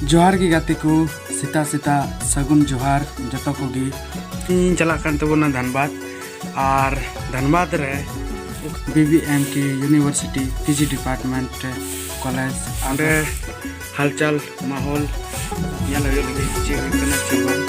जोहार की गाते को सीता सीता सगुन जोहार जतो को गी इन चला कान तबोना धनबाद और धनबाद रे बीबीएम की यूनिवर्सिटी पीजी डिपार्टमेंट कॉलेज अंडे हलचल माहौल यहाँ लगे लगे चेक करना चाहिए।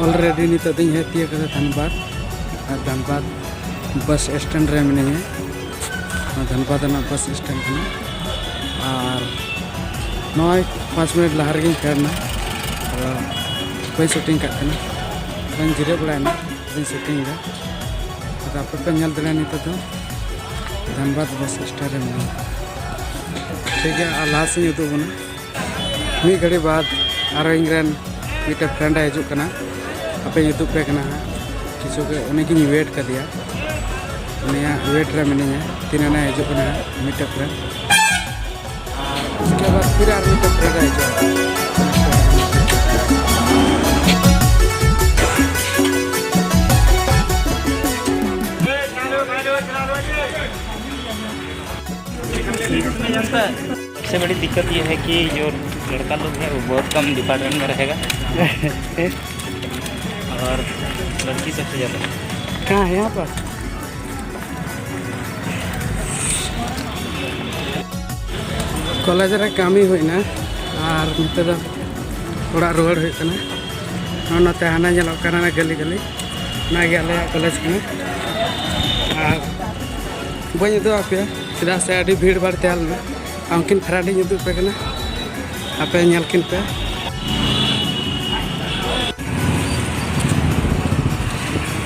ऑलरेडी नित है तीय धनबाद और धनबाद बस स्टैंड रे मिने धनबाद बस स्टैंड और 5 मिनट लहा रे फेरना कोई शूटिंग करना जिरे बड़ा शूटिंग आप पे नल दे नित धनबाद बस स्टैंड रे मिने ठीक है। और लहा से उदूबना मी घड़ी बाद और इंग्रेन मिट्टे फ्रेंड हजना अपे यूट्यूब पे किचु के उन्हें वेट कर दिया वेट रे मिनिया तीन हजना मिट्टे फ्रेंड उसके बाद फिर और मिट्टे फ्रेंड हजू। सबसे बड़ी दिक्कत ये है कि जो लड़का लोग है वो बहुत कम डिपार्टमेंट में रहेगा और लड़की सबसे ज़्यादा। कहाँ है यहाँ पर? कॉलेज रे कामी हुईना और निते दो थोड़ा रुआड़ हुई नते हाना ñeloग kana गली गली ना गे आले कॉलेज कना और बनी दो आपे चेदा से अभी भीड़ भाड़ तैयार में उनकिन फ्रेंड उदूग पे कना आपे ñelकिन पे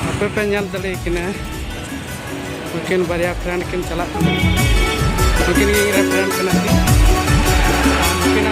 आपे पे ñel दले किना उनकिन बारिया फ्रेंड किन चला उनकिन फ्रेंड कना उनकिन